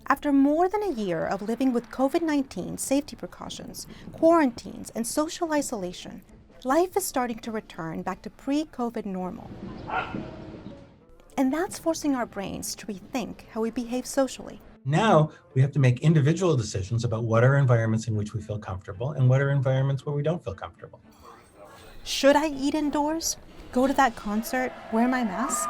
After more than a year of living with COVID-19 safety precautions, quarantines, and social isolation, life is starting to return back to pre-COVID normal. And that's forcing our brains to rethink how we behave socially. Now we have to make individual decisions about what are environments in which we feel comfortable and what are environments where we don't feel comfortable. Should I eat indoors? Go to that concert? Wear my mask?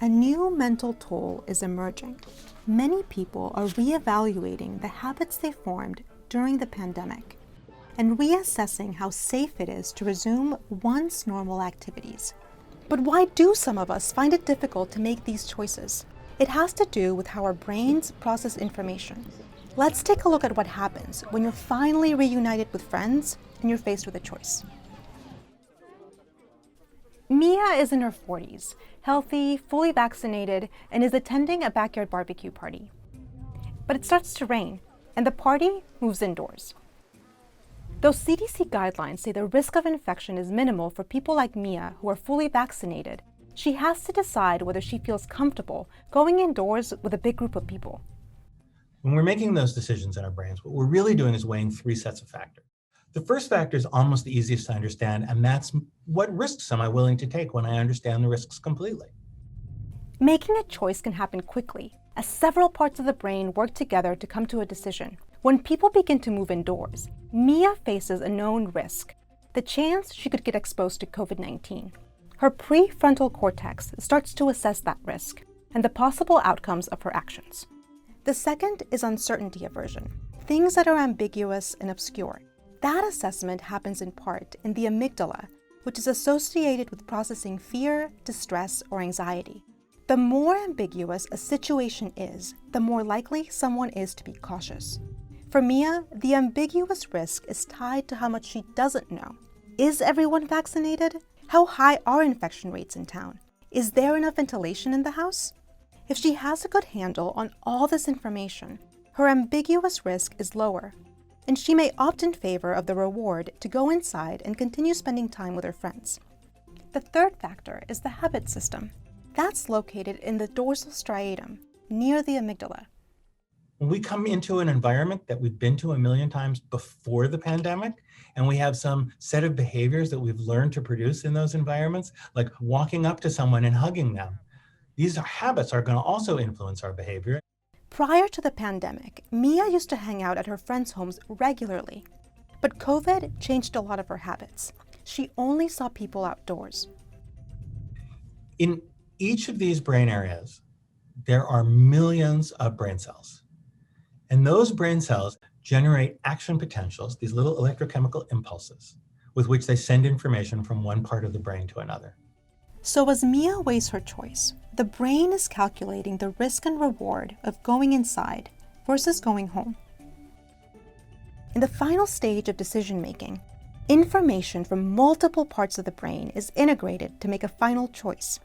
A new mental toll is emerging. Many people are reevaluating the habits they formed during the pandemic and reassessing how safe it is to resume once normal activities. But why do some of us find it difficult to make these choices? It has to do with how our brains process information. Let's take a look at what happens when you're finally reunited with friends and you're faced with a choice. Mia is in her 40s, healthy, fully vaccinated, and is attending a backyard barbecue party. But it starts to rain, and the party moves indoors. Though CDC guidelines say the risk of infection is minimal for people like Mia who are fully vaccinated, she has to decide whether she feels comfortable going indoors with a big group of people. When we're making those decisions in our brains, what we're really doing is weighing three sets of factors. The first factor is almost the easiest to understand, and that's what risks am I willing to take when I understand the risks completely? Making a choice can happen quickly, as several parts of the brain work together to come to a decision. When people begin to move indoors, Mia faces a known risk, the chance she could get exposed to COVID-19. Her prefrontal cortex starts to assess that risk and the possible outcomes of her actions. The second is uncertainty aversion, things that are ambiguous and obscure. That assessment happens in part in the amygdala, which is associated with processing fear, distress, or anxiety. The more ambiguous a situation is, the more likely someone is to be cautious. For Mia, the ambiguous risk is tied to how much she doesn't know. Is everyone vaccinated? How high are infection rates in town? Is there enough ventilation in the house? If she has a good handle on all this information, her ambiguous risk is lower, and she may opt in favor of the reward to go inside and continue spending time with her friends. The third factor is the habit system. That's located in the dorsal striatum, near the amygdala. When we come into an environment that we've been to a million times before the pandemic, and we have some set of behaviors that we've learned to produce in those environments, like walking up to someone and hugging them, these habits are going to also influence our behavior. Prior to the pandemic, Mia used to hang out at her friends' homes regularly. But COVID changed a lot of her habits. She only saw people outdoors. In each of these brain areas, there are millions of brain cells. And those brain cells generate action potentials, these little electrochemical impulses, with which they send information from one part of the brain to another. So as Mia weighs her choice, the brain is calculating the risk and reward of going inside versus going home. In the final stage of decision-making, information from multiple parts of the brain is integrated to make a final choice.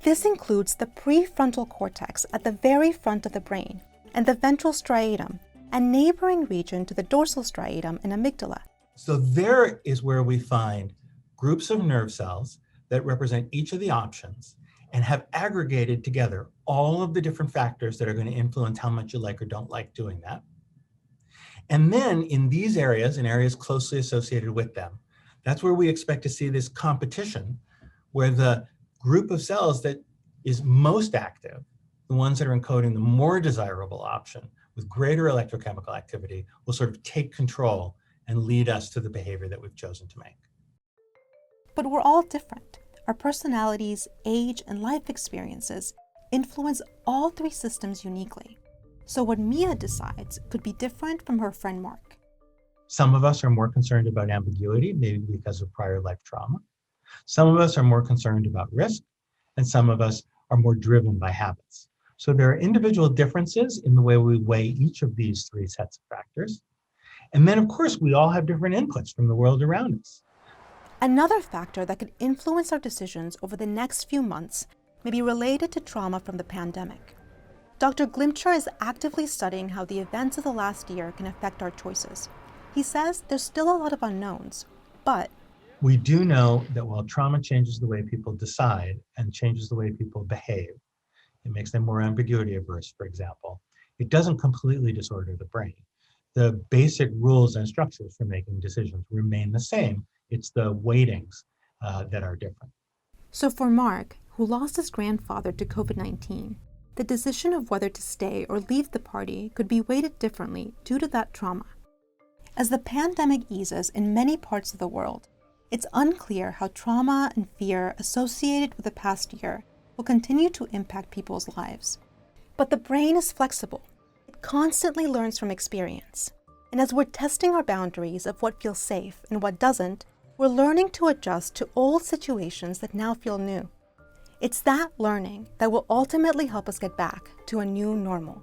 This includes the prefrontal cortex at the very front of the brain and the ventral striatum, a neighboring region to the dorsal striatum and amygdala. So there is where we find groups of nerve cells that represent each of the options and have aggregated together all of the different factors that are going to influence how much you like or don't like doing that. And then in these areas, in areas closely associated with them, that's where we expect to see this competition, where the group of cells that is most active, the ones that are encoding the more desirable option with greater electrochemical activity, will sort of take control and lead us to the behavior that we've chosen to make. But we're all different. Our personalities, age, and life experiences influence all three systems uniquely. So what Mia decides could be different from her friend Mark. Some of us are more concerned about ambiguity, maybe because of prior life trauma. Some of us are more concerned about risk, and some of us are more driven by habits. So there are individual differences in the way we weigh each of these three sets of factors. And then, of course, we all have different inputs from the world around us. Another factor that could influence our decisions over the next few months may be related to trauma from the pandemic. Dr. Glimcher is actively studying how the events of the last year can affect our choices. He says there's still a lot of unknowns, but we do know that while trauma changes the way people decide and changes the way people behave, it makes them more ambiguity averse, for example, It doesn't completely disorder the brain. The basic rules and structures for making decisions remain the same. It's the weightings that are different. So for Mark, who lost his grandfather to COVID-19, the decision of whether to stay or leave the party could be weighted differently due to that trauma. As the pandemic eases in many parts of the world, it's unclear how trauma and fear associated with the past year will continue to impact people's lives. But the brain is flexible. It constantly learns from experience. And as we're testing our boundaries of what feels safe and what doesn't, we're learning to adjust to old situations that now feel new. It's that learning that will ultimately help us get back to a new normal.